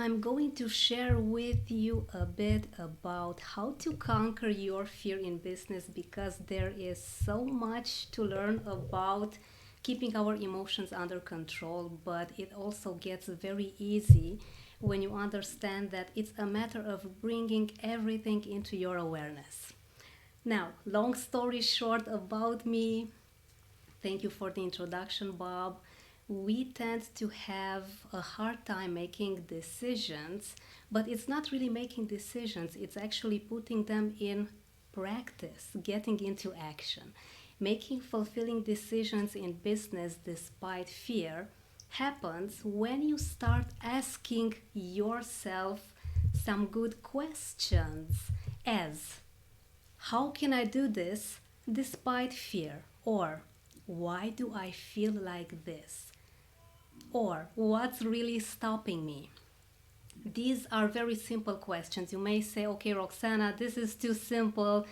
I'm going to share with you a bit about how to conquer your fear in business because there is so much to learn about keeping our emotions under control, but it also gets very easy when you understand that it's a matter of bringing everything into your awareness. Now, long story short about me, thank you for the introduction, Bob. We tend to have a hard time making decisions, but it's not really making decisions, it's actually putting them in practice, getting into action. Making fulfilling decisions in business despite fear happens when you start asking yourself some good questions, as how can I do this despite fear? Or why do I feel like this? Or what's really stopping me? These are very simple questions. You may say, okay, Roxana, this is too simple.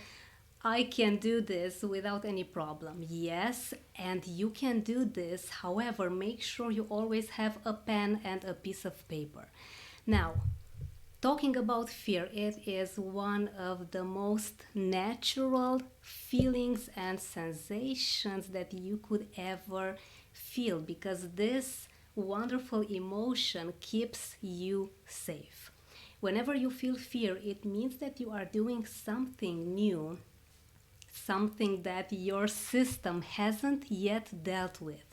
I can do this without any problem. Yes, and you can do this. However, make sure you always have a pen and a piece of paper. Now, talking about fear, it is one of the most natural feelings and sensations that you could ever feel because this wonderful emotion keeps you safe. Whenever you feel fear, it means that you are doing something new, something that your system hasn't yet dealt with.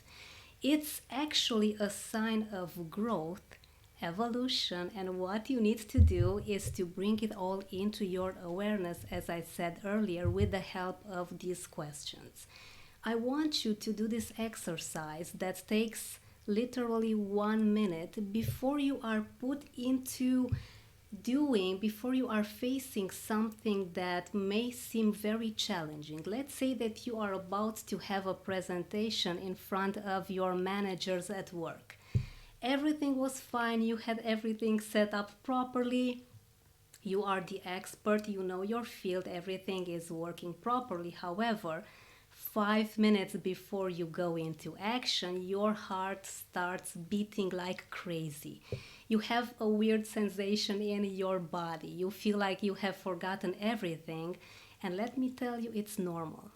It's actually a sign of growth, evolution, and what you need to do is to bring it all into your awareness, as I said earlier, with the help of these questions. I want you to do this exercise that takes literally 1 minute before you are put into doing, before you are facing something that may seem very challenging. Let's say that you are about to have a presentation in front of your managers at work. Everything was fine, you had everything set up properly, you are the expert, you know your field, everything is working properly. However, 5 minutes before you go into action, your heart starts beating like crazy. You have a weird sensation in your body. You feel like you have forgotten everything. And let me tell you, it's normal.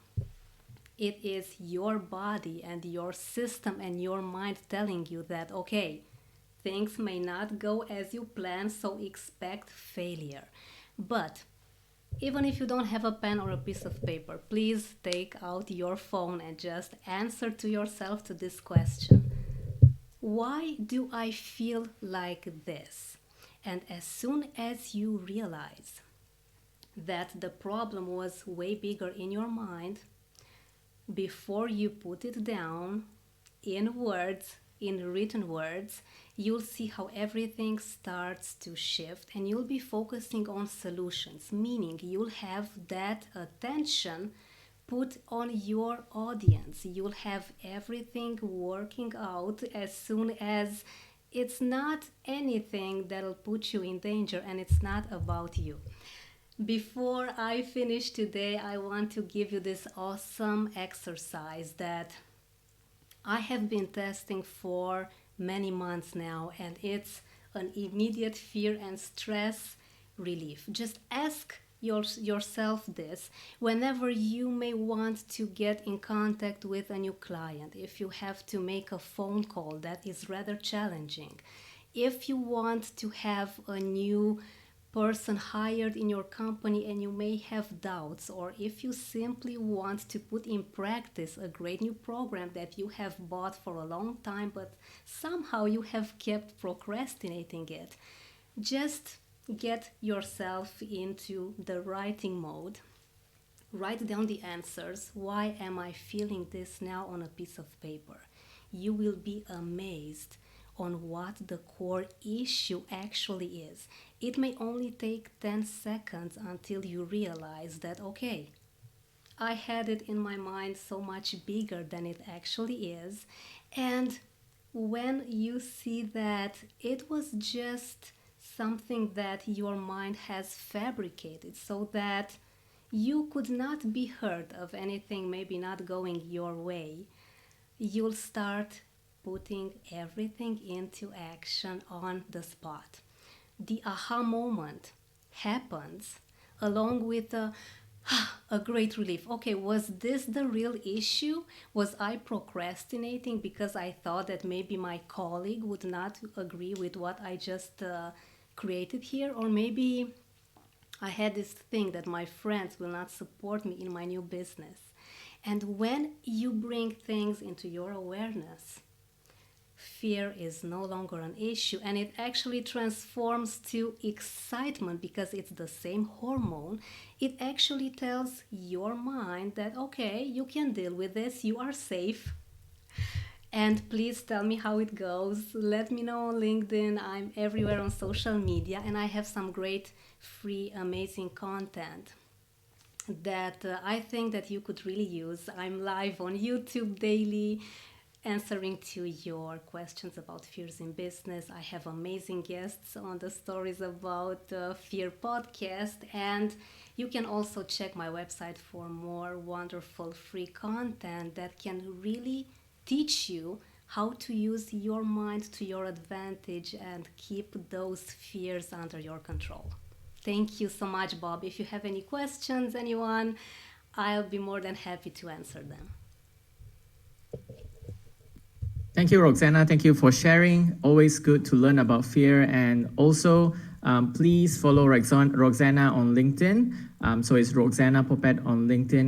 It is your body and your system and your mind telling you that, okay, things may not go as you plan, so expect failure. But even if you don't have a pen or a piece of paper, please take out your phone and just answer to yourself to this question. Why do I feel like this? And as soon as you realize that the problem was way bigger in your mind, before you put it down in words, in written words, you'll see how everything starts to shift and you'll be focusing on solutions, meaning you'll have that attention put on your audience. You'll have everything working out as soon as it's not anything that'll put you in danger and it's not about you. Before I finish today, I want to give you this awesome exercise that I have been testing for many months now, and it's an immediate fear and stress relief. Just ask yourself this whenever you may want to get in contact with a new client, if you have to make a phone call that is rather challenging, if you want to have a new person hired in your company and you may have doubts, or if you simply want to put in practice a great new program that you have bought for a long time but somehow you have kept procrastinating it, just get yourself into the writing mode. Write down the answers. Why am I feeling this now on a piece of paper? You will be amazed on what the core issue actually is. It may only take 10 seconds until you realize that, okay, I had it in my mind so much bigger than it actually is. And when you see that it was just something that your mind has fabricated so that you could not be hurt of anything maybe not going your way, you'll start putting everything into action on the spot. the aha moment happens along with a great relief. Okay, was this the real issue? Was I procrastinating because I thought that maybe my colleague would not agree with what I just created here? Or maybe I had this thing that my friends will not support me in my new business. And when you bring things into your awareness, fear is no longer an issue and it actually transforms to excitement because it's the same hormone. It actually tells your mind that, okay, you can deal with this, you are safe. And please tell me how it goes. Let me know on LinkedIn. I'm everywhere on social media and I have some great, free, amazing content that I think that you could really use. I'm live on YouTube daily answering to your questions about fears in business. I have amazing guests on the Stories About Fear podcast, and you can also check my website for more wonderful free content that can really teach you how to use your mind to your advantage and keep those fears under your control. Thank you so much, Bob. If you have any questions, anyone, I'll be more than happy to answer them. Thank you, Roxana. Thank you for sharing. Always good to learn about fear. And also, please follow Roxana on LinkedIn. So it's Roxana Popet on LinkedIn.